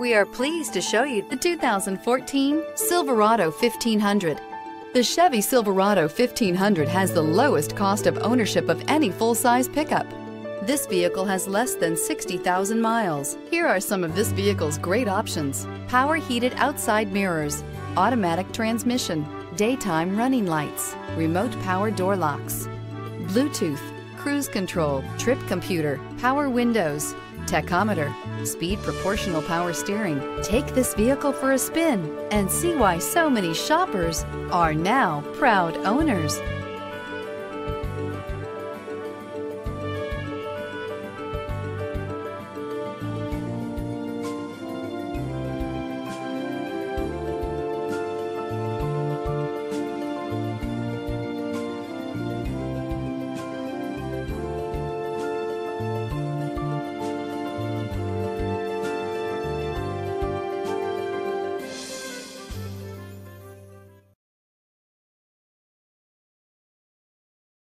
We are pleased to show you the 2014 Silverado 1500. The Chevy Silverado 1500 has the lowest cost of ownership of any full-size pickup. This vehicle has less than 60,000 miles. Here are some of this vehicle's great options: power heated outside mirrors, automatic transmission, daytime running lights, remote power door locks, Bluetooth, cruise control, trip computer, power windows, tachometer, speed proportional power steering. Take this vehicle for a spin and see why so many shoppers are now proud owners.